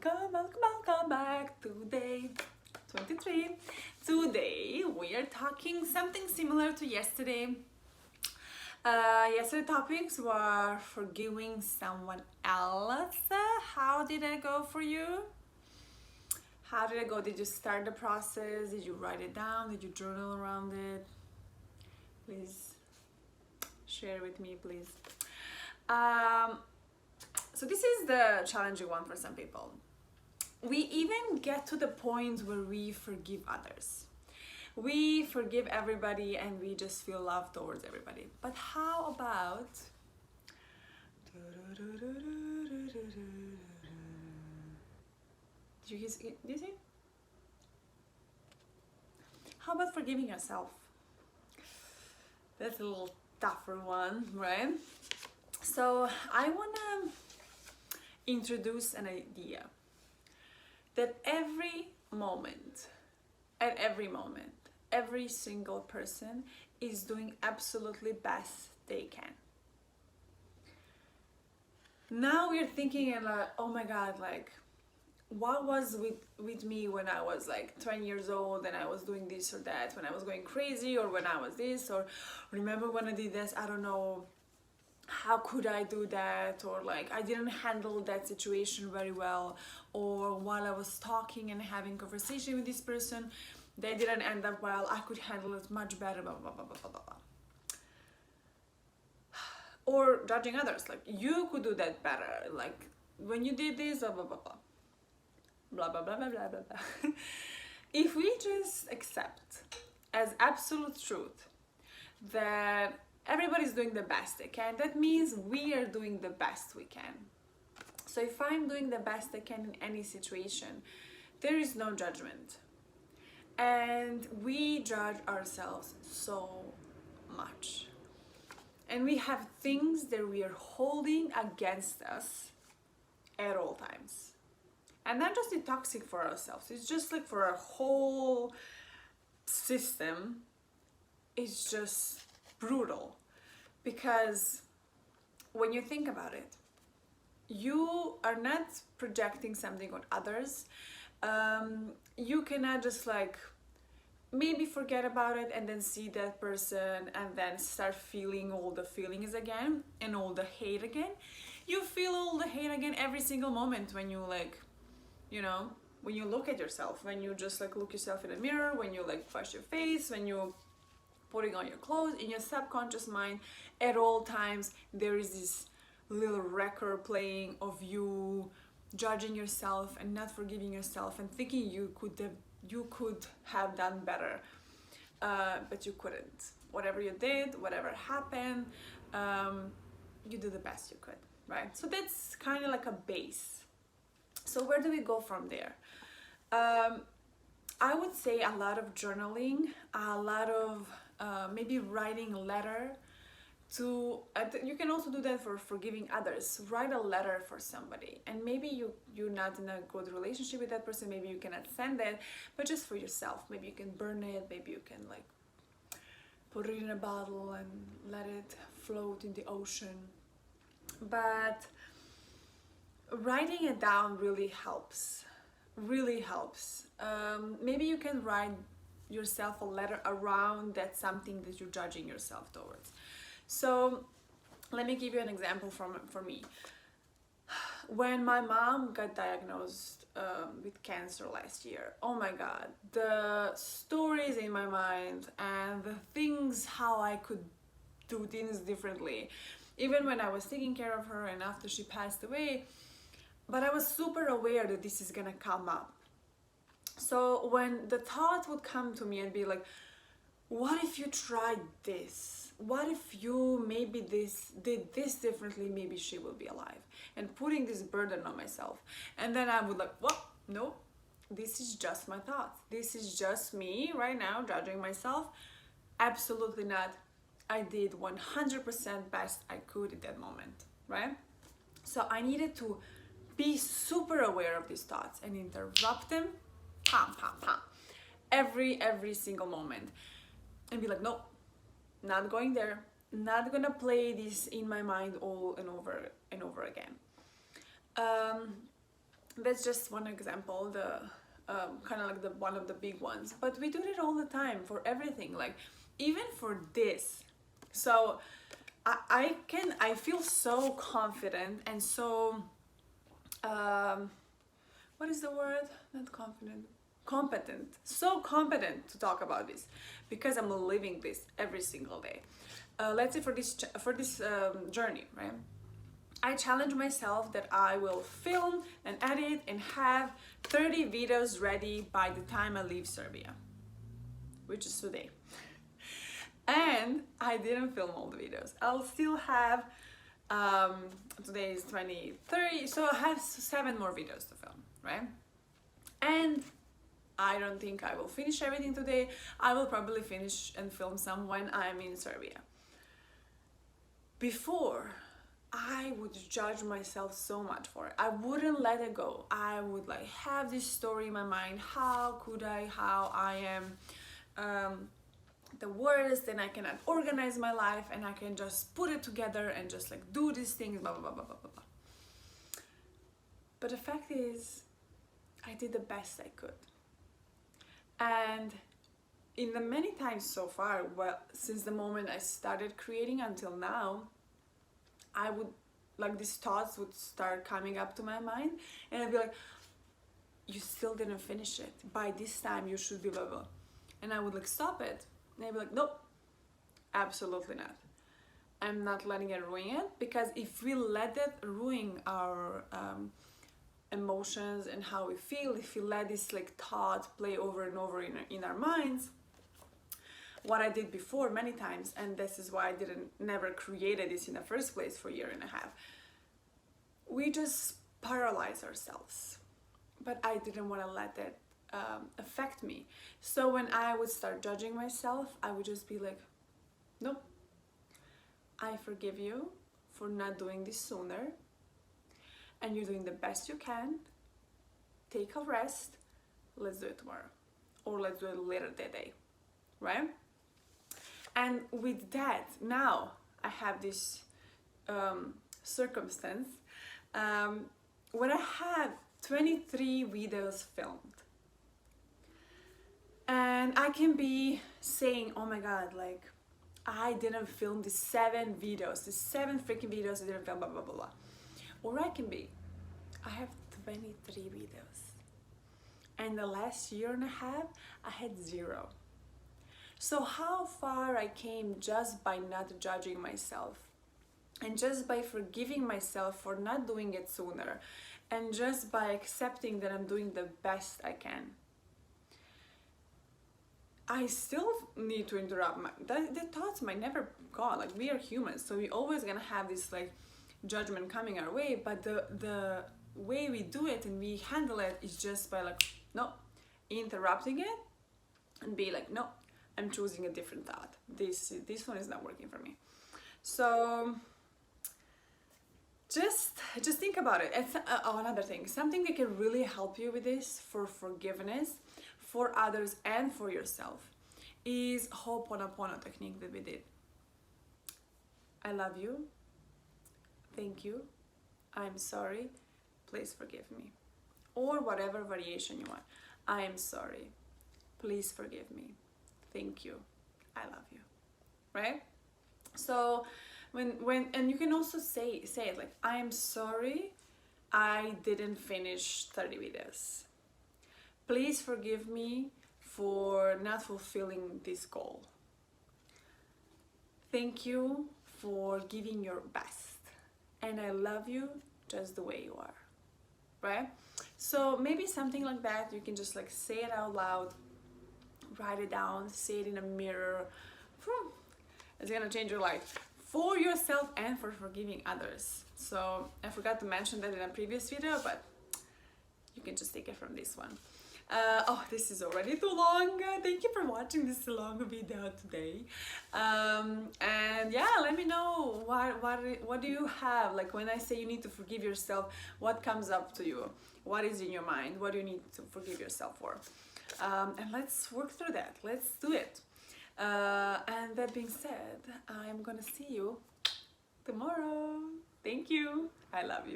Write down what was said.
welcome back. Today, 23. Today we are talking something similar to yesterday. Yesterday topics were forgiving someone else. How did it go for you? How did it go? Did you start the process? Did you write it down? Did you journal around it? Please share with me, please. So this is the challenging one for some people. We even get to the point where we forgive others. We forgive everybody and we just feel love towards everybody. But how about did you see? How about forgiving yourself? That's a little tougher one, right? So I want to introduce an idea that at every moment, every single person is doing absolutely best they can. Now we're thinking and like, oh my God, like what was with me when I was like 20 years old and I was doing this or that, when I was going crazy, or when I was this, or remember when I did this, I don't know, how could I do that, or like I didn't handle that situation very well, or while I was talking and having conversation with this person, they didn't end up well, I could handle it much better, blah blah blah blah blah blah. Or judging others, like you could do that better, like when you did this, blah blah blah blah blah blah blah blah blah blah blah. If we just accept as absolute truth that everybody's doing the best they can, that means we are doing the best we can. So if I'm doing the best I can in any situation, there is no judgment. And we judge ourselves so much. And we have things that we are holding against us at all times. And not just it's toxic for ourselves, it's just like for our whole system. It's just brutal, because when you think about it, you are not projecting something on others. You cannot just like maybe forget about it and then see that person and then start feeling all the feelings again and all the hate again. You feel all the hate again every single moment when you like, you know, when you look at yourself, when you just like look yourself in the mirror, when you like wash your face, when you putting on your clothes. In your subconscious mind, at all times there is this little record playing of you judging yourself and not forgiving yourself and thinking you could have done better, but you couldn't. Whatever you did, whatever happened, you did the best you could, right? So that's kind of like a base. So where do we go from there? I would say a lot of journaling, a lot of maybe writing a letter to, you can also do that for forgiving others. Write a letter for somebody, and maybe you're not in a good relationship with that person, maybe you cannot send it, but just for yourself. Maybe you can burn it, maybe you can like put it in a bottle and let it float in the ocean. But writing it down really helps. Maybe you can write yourself a letter around that something that you're judging yourself towards. So let me give you an example for me. When my mom got diagnosed with cancer last year, oh my God, the stories in my mind and the things how I could do things differently, even when I was taking care of her and after she passed away. But I was super aware that this is gonna come up. So when the thought would come to me and be like, what if you tried this? What if you maybe did this differently? Maybe she will be alive. And putting this burden on myself. And then I would like, well, no, this is just my thoughts. This is just me right now judging myself. Absolutely not. I did 100% best I could at that moment, right? So I needed to be super aware of these thoughts and interrupt them, every single moment, and be like, no, not going there, not gonna play this in my mind all and over again. That's just one example, the kind of like the one of the big ones, but we do it all the time for everything, like even for this. So I feel so confident and so what is the word? Not confident, competent. So competent to talk about this because I'm living this every single day. Let's say for this journey, right? I challenge myself that I will film and edit and have 30 videos ready by the time I leave Serbia, which is today. And I didn't film all the videos. I'll still have, today is 23, so I have 7 more videos to film, right? And I don't think I will finish everything today. I will probably finish and film some when I'm in Serbia. Before, I would judge myself so much for it. I wouldn't let it go. I would like have this story in my mind. How could I? How I am the worst, and I cannot organize my life, and I can just put it together and just like do these things, blah blah blah blah blah blah. But the fact is, I did the best I could. And in the many times so far, well, since the moment I started creating until now, I would, like, these thoughts would start coming up to my mind, and I'd be like, you still didn't finish it. By this time, you should be blah, blah. And I would like stop it. And I'd be like, nope, absolutely not. I'm not letting it ruin it, because if we let it ruin our emotions and how we feel, if we let this like thought play over and over in our minds, what I did before many times, and this is why I never created this in the first place for a year and a half, we just paralyze ourselves. But I didn't want to let that affect me. So when I would start judging myself, I would just be like, nope, I forgive you for not doing this sooner, and you're doing the best you can. Take a rest, let's do it tomorrow, or let's do it later that day, right? And with that, now I have this circumstance when I have 23 videos filmed, and I can be saying, oh my god, like I didn't film the 7 videos, the 7 freaking videos I didn't film, blah blah blah blah. Or I can be, I have 23 videos, and the last year and a half I had 0. So how far I came just by not judging myself, and just by forgiving myself for not doing it sooner, and just by accepting that I'm doing the best I can. I still need to interrupt. The thoughts might never go. Like, we are humans, so we're always gonna have this like judgment coming our way, but the way we do it and we handle it is just by like, no, interrupting it and be like, no, I'm choosing a different thought. This one is not working for me. So just think about it. It's another thing, something that can really help you with this, for forgiveness, for others and for yourself, is Ho'oponopono technique that we did. I love you. Thank you. I'm sorry. Please forgive me. Or whatever variation you want. I am sorry. Please forgive me. Thank you. I love you. Right? So when and you can also say it like, I am sorry I didn't finish 30 videos. Please forgive me for not fulfilling this goal. Thank you for giving your best. And I love you just the way you are. Right? So maybe something like that, you can just like say it out loud, write it down, say it in a mirror. It's gonna change your life, for yourself and for forgiving others. So I forgot to mention that in a previous video, but you can just take it from this one. Oh, this is already too long. Thank you for watching this long video today. And yeah, let me know what do you have, like when I say you need to forgive yourself, what comes up to you, what is in your mind, what do you need to forgive yourself for, and let's work through that. Let's do it. And that being said, I'm gonna see you tomorrow. Thank you. I love you.